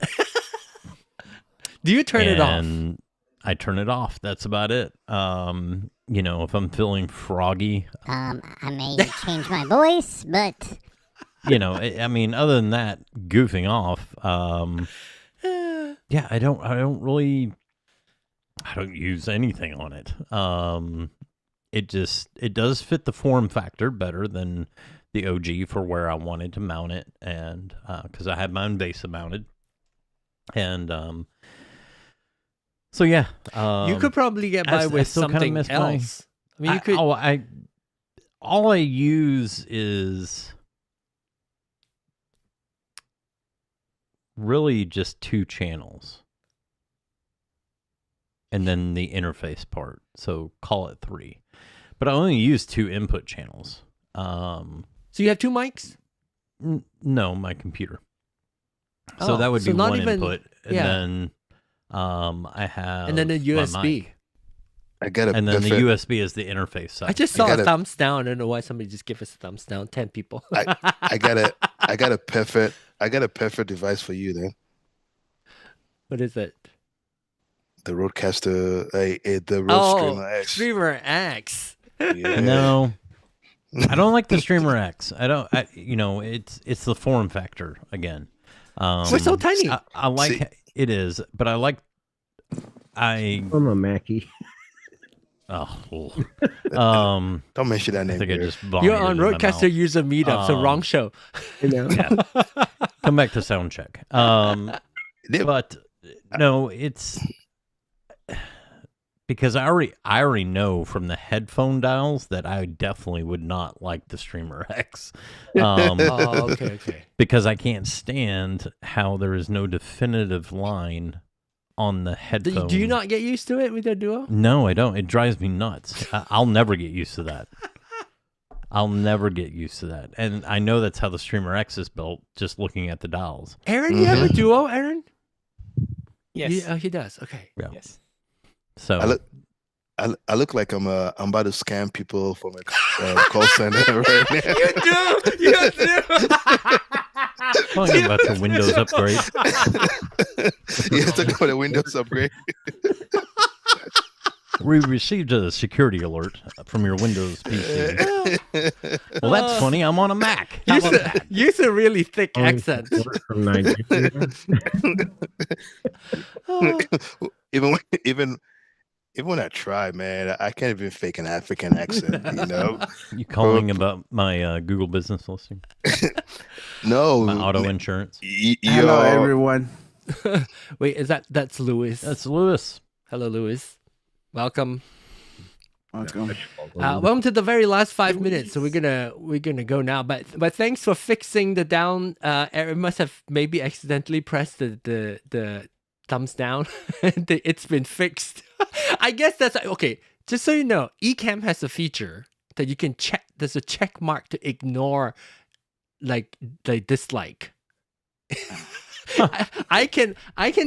Do you turn it off? And I turn it off. That's about it. If I'm feeling froggy, I may change my voice, but I mean, other than that, goofing off. Yeah, I don't use anything on it. It does fit the form factor better than the OG for where I wanted to mount it, and because I had my own base mounted, and so yeah, you could probably get by with something else. I mean, you could. All I use is really just 2 channels, and then the interface part. So call it 3, but I only use 2 input channels. So you have 2 mics? No, my computer. So that would be one input, and then I have, and then a USB. I got a and then the USB is the interface side. I just saw a thumbs down. I don't know why somebody just gave us a thumbs down. 10 people. I got a perfect device for you then. What is it? The RØDECaster, the Rode Streamer X. Streamer X. Yeah. No, I don't like the Streamer X. It's the form factor again. We're so tiny. I like it is, but I'm a Mackie. Oh, don't mention that name. I think here. I just You're on RØDECaster User Meetup, so wrong show. Yeah. Come back to Soundcheck. But no, it's because I already know from the headphone dials that I definitely would not like the Streamer X. Okay. Because I can't stand how there is no definitive line on the headphone. Do you not get used to it with the Duo? No, I don't. It drives me nuts. I'll never get used to that. And I know that's how the Streamer X is built, just looking at the dials. Erin, you have a Duo, Erin? Yes. He does. Okay. Yeah. Yes. So I look like I'm about to scam people from a call center right now. You do. talking about the Windows upgrade. Yeah, talking about the Windows upgrade. We received a security alert from your Windows PC. Well, that's funny. I'm on a Mac. Use a really thick accent. From Nigeria. Even when I try, man, I can't even fake an African accent. You calling about my Google business listing? No, My auto insurance. Hello, everyone. Wait, that's Lewis? That's Lewis. Hello, Lewis. Welcome. Welcome. Welcome to the very last 5 minutes. So we're gonna go now. But thanks for fixing the down. Erin must have maybe accidentally pressed the thumbs down. It's been fixed. I guess that's okay. Just so you know, Ecamm has a feature that you can check. There's a check mark to ignore, like dislike. I can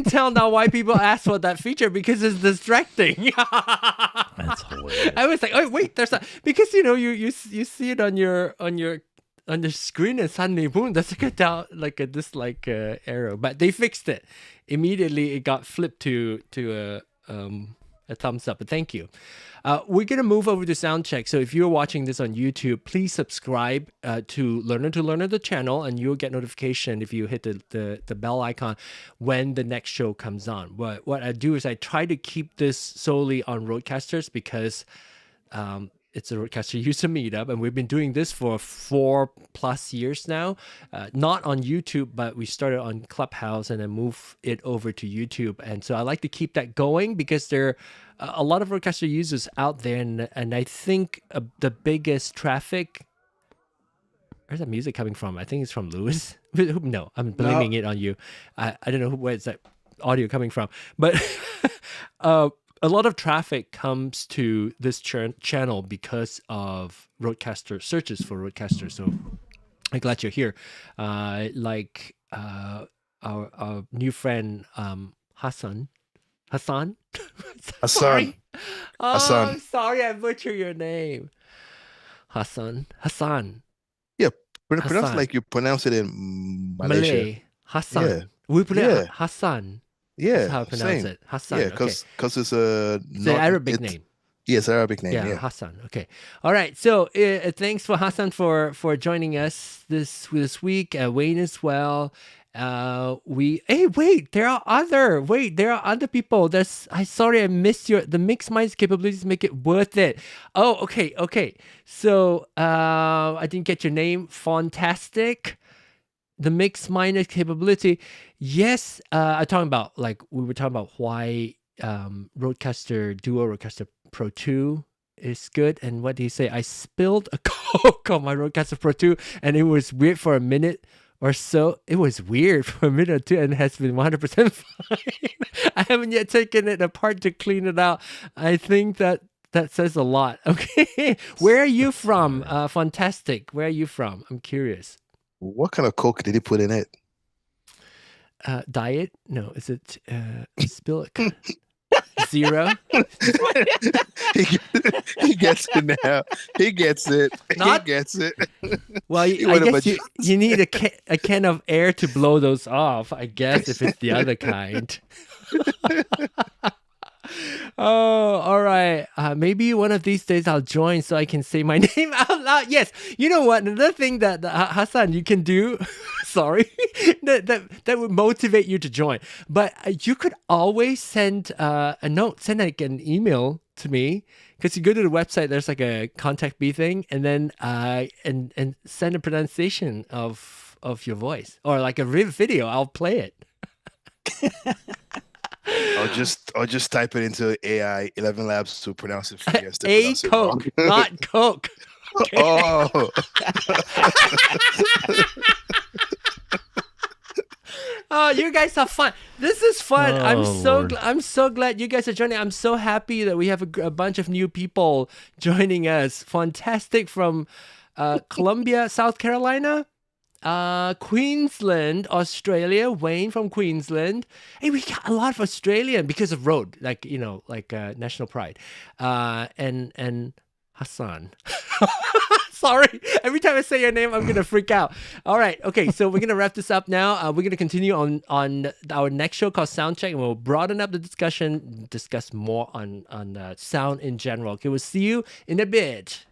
tell now why people ask for that feature, because it's distracting. That's hilarious. I was like, oh wait, there's a, because you see it on the screen, and suddenly boom, there's like a dislike arrow. But they fixed it immediately. It got flipped to a thumbs up. But thank you. We're gonna move over to Soundcheck. So if you're watching this on YouTube, please subscribe to Learner the channel, and you'll get notification if you hit the bell icon when the next show comes on. What I do is I try to keep this solely on RØDECasters, because it's a RØDECaster user meetup, and we've been doing this for 4+ years now. Not on YouTube, but we started on Clubhouse and then moved it over to YouTube. And so I like to keep that going, because there are a lot of RØDECaster users out there, and I think the biggest traffic. Where's that music coming from? I think it's from Lewis. No, I'm blaming it on you. I don't know where it's that. audio coming from. But a lot of traffic comes to this channel because of RØDECaster searches for RØDECaster. So I'm glad you're here. Like our new friend Hassan. Hassan. Sorry. Oh, Hassan. I'm sorry I butchered your name. Hassan. Yeah, pronounce Hassan. it like you pronounce it in Malaysia. Malay. Hassan. Yeah. We put Yeah. it Hassan. Yeah, That's how I pronounce same. it. Hassan. Yeah, okay. because it's a It's an Arabic name. Yes, Arabic name. Yeah, Yeah. Hassan. Okay. All right. So thanks for Hassan for joining us this week. Wayne as well. Wait, there are other people. Sorry I missed the mixed minds capabilities make it worth it. Oh, okay. So I didn't get your name. Fantastic. The mixed minus capability. Yes, I'm talking about, like, we were talking about why RØDECaster Duo, RØDECaster Pro 2 is good. And what do you say? I spilled a Coke on my RØDECaster Pro 2 and it was weird for a minute or so. It was weird for a minute or two and has been 100% fine. I haven't yet taken it apart to clean it out. I think that says a lot. Okay. Where are you from? Fantastic. Where are you from? I'm curious. What kind of Coke did he put in it? Diet? No, is it spill it? Zero? he gets it now. He gets it. Not- He gets it. Well, I guess you need a can of air to blow those off, I guess, if it's the other kind. Oh, all right. Maybe one of these days I'll join so I can say my name out loud. Yes. You know what? Another thing that Hassan, you can do, sorry, that would motivate you to join. But you could always send a note, send like an email to me, because you go to the website, there's like a contact me thing, and then and send a pronunciation of your voice or like a video. I'll play it. Or just type it into AI 11 Labs to pronounce it for you. A Coke, not Coke. Okay. Oh. Oh, you guys are fun. This is fun. Oh, I'm so glad you guys are joining. I'm so happy that we have a bunch of new people joining us. Fantastic from Columbia, South Carolina. Queensland, Australia. Wayne from Queensland. Hey, we got a lot of Australian because of Rode, like, you know, like national pride. And Hassan. Sorry, every time I say your name, I'm gonna freak out. All right, okay, so we're gonna wrap this up now. We're gonna continue on our next show called Soundcheck, and we'll broaden up the discussion, discuss more on sound in general. Okay, we'll see you in a bit.